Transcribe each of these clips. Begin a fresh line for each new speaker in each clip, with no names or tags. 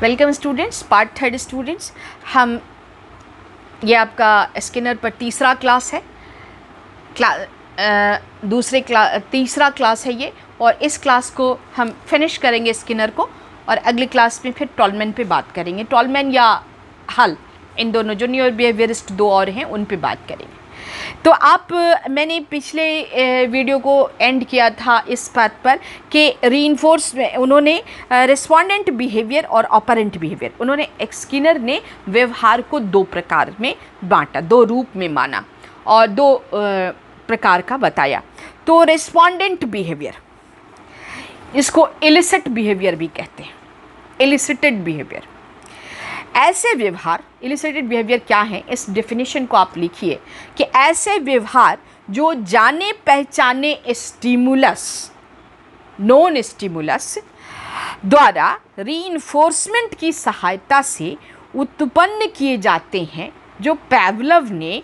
Welcome students, part third students. हम ये आपका स्किनर पर तीसरा क्लास है, तीसरा क्लास है ये, और इस क्लास को हम फिनिश करेंगे स्किनर को, और अगली क्लास में फिर टॉलमैन पे बात करेंगे। टॉलमैन या हल, इन दोनों जो न्यूरो बिहेवियरिस्ट दो और हैं उन पे बात करेंगे। तो मैंने पिछले वीडियो को एंड किया था इस बात पर कि रीइंफोर्स में उन्होंने रिस्पोंडेंट बिहेवियर और ऑपरेंट बिहेवियर, उन्होंने स्किनर ने व्यवहार को दो प्रकार में बांटा, दो रूप में माना और दो प्रकार का बताया। तो रिस्पोंडेंट बिहेवियर, इसको इलिसिट बिहेवियर भी कहते हैं, इलिसिटेड बिहेवियर। ऐसे व्यवहार, इलिसिटेड बिहेवियर क्या है, इस डेफिनेशन को आप लिखिए कि ऐसे व्यवहार जो जाने पहचाने स्टिमुलस, नॉन स्टिमुलस द्वारा रीइंफोर्समेंट की सहायता से उत्पन्न किए जाते हैं, जो पैवलव ने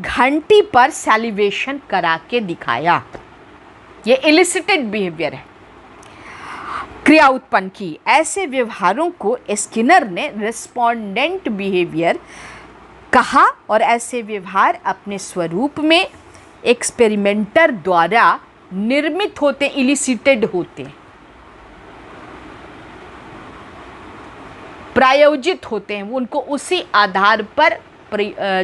घंटी पर सैलिवेशन करा के दिखाया। ये इलिसिटेड बिहेवियर है, क्रिया उत्पन्न की। ऐसे व्यवहारों को स्किनर ने रिस्पोंडेंट बिहेवियर कहा, और ऐसे व्यवहार अपने स्वरूप में एक्सपेरिमेंटर द्वारा निर्मित होते, इलिसिटेड होते, प्रायोजित होते हैं। उनको उसी आधार पर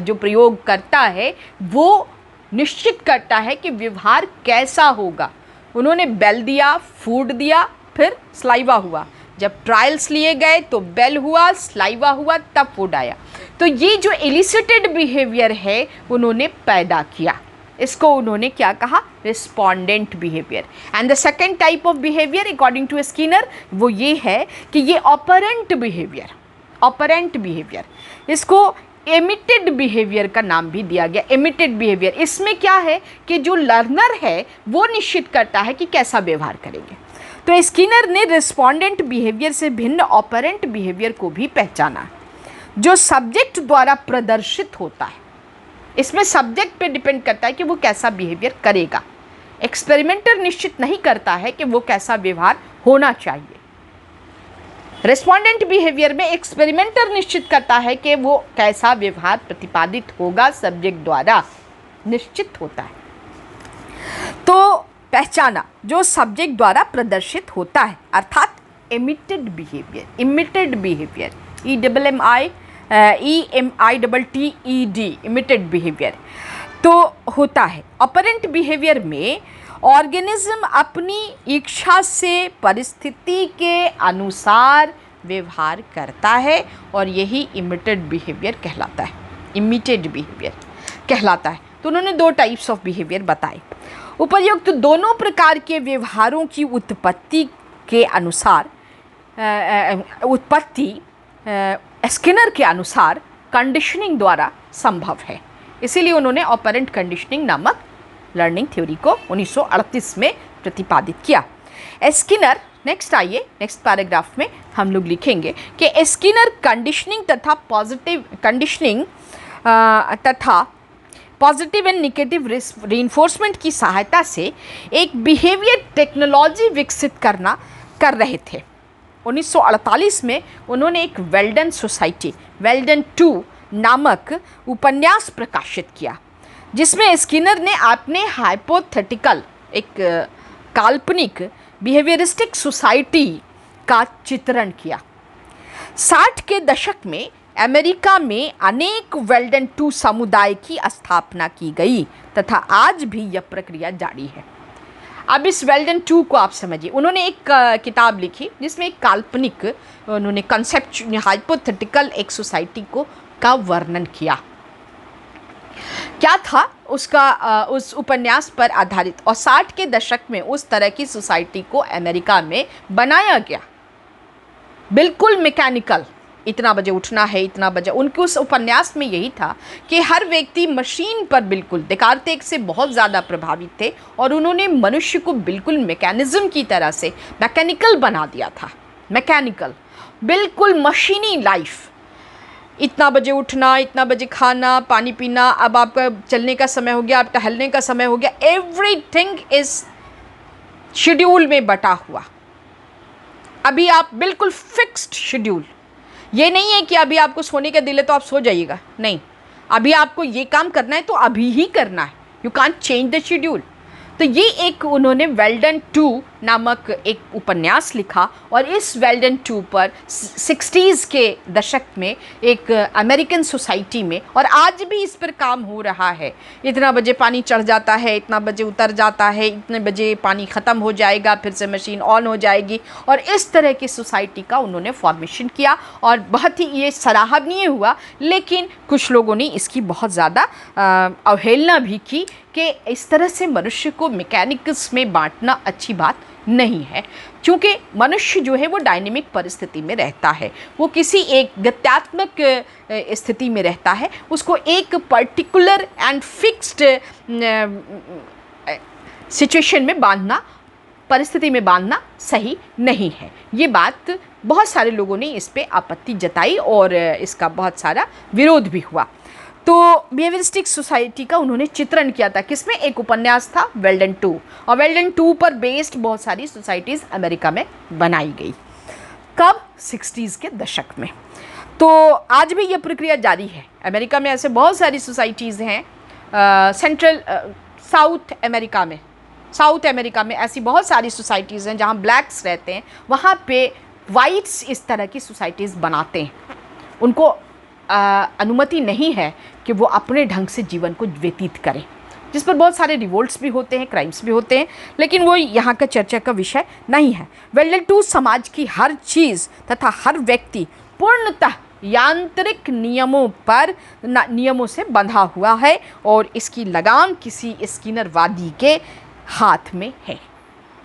जो प्रयोग करता है वो निश्चित करता है कि व्यवहार कैसा होगा। उन्होंने बेल दिया, फूड दिया, फिर स्लाइवा हुआ। जब ट्रायल्स लिए गए तो बेल हुआ, स्लाइवा हुआ, तब फूड आया। तो ये जो इलिसिटेड बिहेवियर है उन्होंने पैदा किया, इसको उन्होंने क्या कहा, respondent behaviour. And the second type of behaviour according to Skinner वो ये है कि ये ऑपरेंट बिहेवियर, ऑपरेंट बिहेवियर, इसको एमिटेड बिहेवियर का नाम भी दिया गया। एमिटेड बिहेवियर, इसमें क्या है कि जो लर्नर है वो निश्चित करता है कि कैसा व्यवहार करेंगे। तो स्किनर ने रिस्पोंडेंट बिहेवियर से भिन्न ऑपरेंट बिहेवियर को भी पहचाना, जो सब्जेक्ट द्वारा प्रदर्शित होता है। इसमें सब्जेक्ट पे डिपेंड करता है कि वो कैसा बिहेवियर करेगा। एक्सपेरिमेंटर निश्चित नहीं करता है कि वो कैसा व्यवहार होना चाहिए। रिस्पोंडेंट बिहेवियर में एक्सपेरिमेंटर निश्चित करता है कि वो कैसा व्यवहार प्रतिपादित होगा, सब्जेक्ट द्वारा निश्चित होता है। तो पहचाना, जो सब्जेक्ट द्वारा प्रदर्शित होता है, अर्थात emitted behaviour, emitted behaviour, EMITTED, emitted behaviour तो होता है। ऑपरेंट बिहेवियर में ऑर्गेनिज्म अपनी इच्छा से परिस्थिति के अनुसार व्यवहार करता है, और यही इमिटेड बिहेवियर कहलाता है, इमिटेड बिहेवियर कहलाता है। तो उन्होंने दो टाइप्स ऑफ बिहेवियर बताए। उपर्युक्त दोनों प्रकार के व्यवहारों की उत्पत्ति के अनुसार, स्किनर के अनुसार कंडीशनिंग द्वारा संभव है। इसीलिए उन्होंने ऑपरेंट कंडीशनिंग नामक लर्निंग थ्योरी को 1938 में प्रतिपादित किया। स्किनर, नेक्स्ट आइए, नेक्स्ट पैराग्राफ में हम लोग लिखेंगे कि स्किनर कंडीशनिंग तथा पॉजिटिव एंड नेगेटिव रीइंफोर्समेंट की सहायता से एक बिहेवियर टेक्नोलॉजी विकसित कर रहे थे। 1948 में उन्होंने एक वेल्डन सोसाइटी, वेल्डन 2 नामक उपन्यास प्रकाशित किया, जिसमें स्किनर ने अपने हाइपोथेटिकल, एक काल्पनिक बिहेवियरिस्टिक सोसाइटी का चित्रण किया। 60 के दशक में अमेरिका में अनेक वेल्डन 2 समुदाय की स्थापना की गई तथा आज भी यह प्रक्रिया जारी है। अब इस वेल्डन 2 को आप समझिए। उन्होंने एक किताब लिखी जिसमें एक काल्पनिक, उन्होंने कंसेप्ट, हाइपोथेटिकल एक सोसाइटी का वर्णन किया। क्या था उसका, उस उपन्यास पर आधारित, और 60 के दशक में उस तरह की सोसाइटी को अमेरिका में बनाया गया, बिल्कुल मैकेनिकल, इतना बजे उठना है, इतना बजे। उनके उस उपन्यास में यही था कि हर व्यक्ति मशीन पर बिल्कुल, डेकार्त से बहुत ज़्यादा प्रभावित थे, और उन्होंने मनुष्य को बिल्कुल मैकेनिज्म की तरह से मैकेनिकल बना दिया था, मैकेनिकल, बिल्कुल मशीनी लाइफ। इतना बजे उठना, इतना बजे खाना, पानी पीना, अब आपका चलने का समय हो गया, अब टहलने का समय हो गया, एवरीथिंग इज शेड्यूल में बटा हुआ। अभी आप बिल्कुल फिक्स्ड शेड्यूल, ये नहीं है कि अभी आपको सोने का दिल है तो आप सो जाइएगा, नहीं, अभी आपको ये काम करना है तो अभी ही करना है, you can't change the schedule. तो ये एक उन्होंने वेल्डन 2 नामक एक उपन्यास लिखा और इस वेल्डन 2 पर 60s के दशक में एक अमेरिकन सोसाइटी में, और आज भी इस पर काम हो रहा है, इतना बजे पानी चढ़ जाता है, इतना बजे उतर जाता है, इतने बजे पानी ख़त्म हो जाएगा, फिर से मशीन ऑन हो जाएगी, और इस तरह की सोसाइटी का उन्होंने फॉर्मेशन किया और बहुत ही ये सराहनीय हुआ। लेकिन कुछ लोगों ने इसकी बहुत ज़्यादा अवहेलना भी की कि इस तरह से मनुष्य को मैकेनिक्स में बांटना अच्छी बात नहीं है, क्योंकि मनुष्य जो है वो डायनेमिक परिस्थिति में रहता है, वो किसी एक गत्यात्मक स्थिति में रहता है, उसको एक पर्टिकुलर एंड फिक्स्ड सिचुएशन में बांधना, परिस्थिति में बांधना सही नहीं है। ये बात बहुत सारे लोगों ने इस पे आपत्ति जताई और इसका बहुत सारा विरोध भी हुआ। तो बिहेवियरिस्टिक सोसाइटी का उन्होंने चित्रण किया था, किसमें, एक उपन्यास था वेल्डन 2, और वेल्डन 2 पर बेस्ड बहुत सारी सोसाइटीज़ अमेरिका में बनाई गई। कब, 60s के दशक में। तो आज भी ये प्रक्रिया जारी है। अमेरिका में ऐसे बहुत सारी सोसाइटीज़ हैं, सेंट्रल साउथ अमेरिका में ऐसी बहुत सारी सोसाइटीज़ हैं जहाँ ब्लैक्स रहते हैं, वहाँ पे वाइट्स इस तरह की सोसाइटीज़ बनाते हैं। उनको अनुमति नहीं है कि वो अपने ढंग से जीवन को व्यतीत करें, जिस पर बहुत सारे रिवोल्ट्स भी होते हैं, क्राइम्स भी होते हैं, लेकिन वो यहाँ का चर्चा का विषय नहीं है। वेल्डन 2 समाज की हर चीज़ तथा हर व्यक्ति पूर्णतः यांत्रिक नियमों से बंधा हुआ है और इसकी लगाम किसी स्किनरवादी के हाथ में है।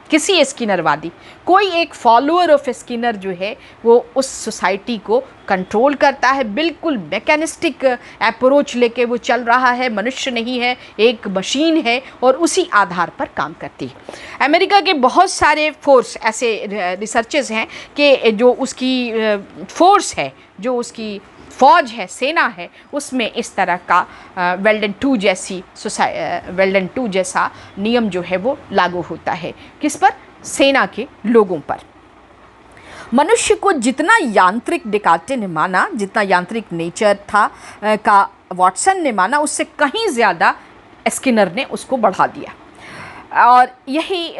किसी स्किनरवादी, कोई एक फॉलोअर ऑफ स्किनर जो है वो उस सोसाइटी को कंट्रोल करता है, बिल्कुल मैकेनिस्टिक अप्रोच लेके वो चल रहा है, मनुष्य नहीं है, एक मशीन है और उसी आधार पर काम करती है। अमेरिका के बहुत सारे फोर्स ऐसे रिसर्चेस हैं कि जो उसकी फोर्स है, जो उसकी फ़ौज है, सेना है, उसमें इस तरह का वेल्डन 2 जैसा नियम जो है वो लागू होता है। किस पर? सेना के लोगों पर। मनुष्य को जितना यांत्रिक डेकार्टे ने माना, जितना यांत्रिक नेचर था का वाटसन ने माना, उससे कहीं ज़्यादा स्किनर ने उसको बढ़ा दिया और यही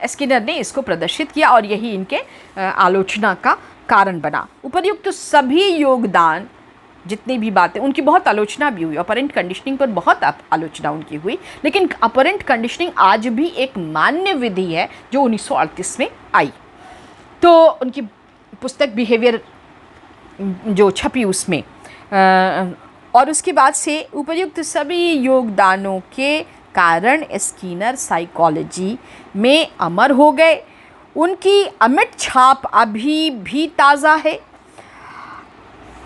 स्किनर ने इसको प्रदर्शित किया और यही इनके आलोचना का कारण बना। उपर्युक्त तो सभी योगदान, जितनी भी बातें, उनकी बहुत आलोचना भी हुई, ऑपरेंट कंडीशनिंग पर बहुत आलोचना उनकी हुई, लेकिन ऑपरेंट कंडीशनिंग आज भी एक मान्य विधि है जो 1938 में आई। तो उनकी पुस्तक बिहेवियर जो छपी उसमें और उसके बाद से उपर्युक्त सभी योगदानों के कारण स्किनर साइकोलॉजी में अमर हो गए। उनकी अमिट छाप अभी भी ताज़ा है।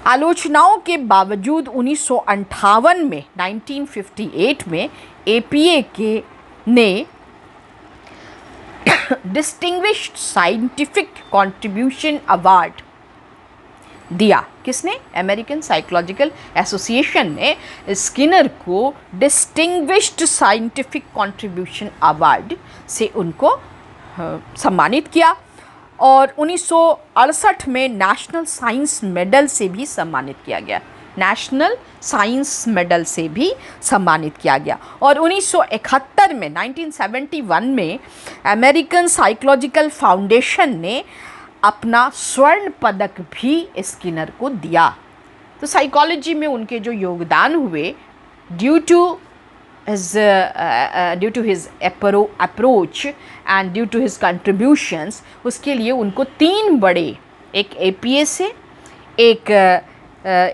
आलोचनाओं के बावजूद 1958 में 1958 में APA के ने डिस्टिंग्विश्ड साइंटिफिक कंट्रीब्यूशन अवार्ड दिया। किसने? अमेरिकन साइकोलॉजिकल एसोसिएशन ने स्किनर को डिस्टिंग्विश्ड साइंटिफिक कंट्रीब्यूशन अवार्ड से उनको सम्मानित किया और 1968 में नेशनल साइंस मेडल से भी सम्मानित किया गया। नेशनल साइंस मेडल से भी सम्मानित किया गया और 1971 में 1971 में अमेरिकन साइकोलॉजिकल फाउंडेशन ने अपना स्वर्ण पदक भी स्किनर को दिया। तो साइकोलॉजी में उनके जो योगदान हुए due to his approach and due to his contributions, उसके लिए उनको 3 बड़े, एक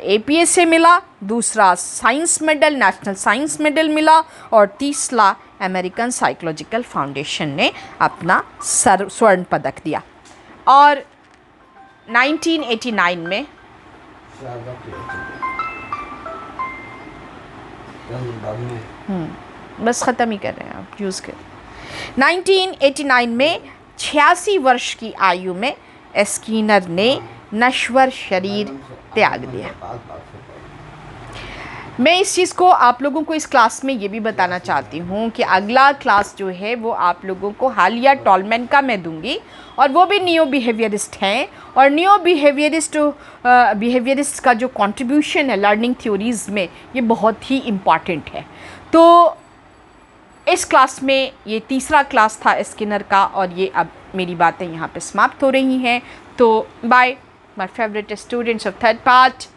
APA से मिला, दूसरा science medal, national science medal मिला और तीसरा अमेरिकन साइकोलॉजिकल फाउंडेशन ने अपना स्वर्ण पदक दिया। और 1989 में बस ख़त्म ही कर रहे हैं, आप यूज़ कर। 1989 में 86 वर्ष की आयु में स्किनर ने नश्वर शरीर त्याग दिया। मैं इस चीज़ को आप लोगों को इस क्लास में ये भी बताना चाहती हूँ कि अगला क्लास जो है वो आप लोगों को हालिया टॉलमैन का मैं दूंगी, और वो भी नियो बिहेवियरिस्ट हैं, और नियो बिहेवियरिस्ट का जो कंट्रीब्यूशन है लर्निंग थ्योरीज़ में ये बहुत ही इम्पॉर्टेंट है। तो इस क्लास में ये तीसरा क्लास था स्किनर का, और ये अब मेरी बातें यहाँ पे समाप्त हो रही हैं। तो bye my favourite students of third part.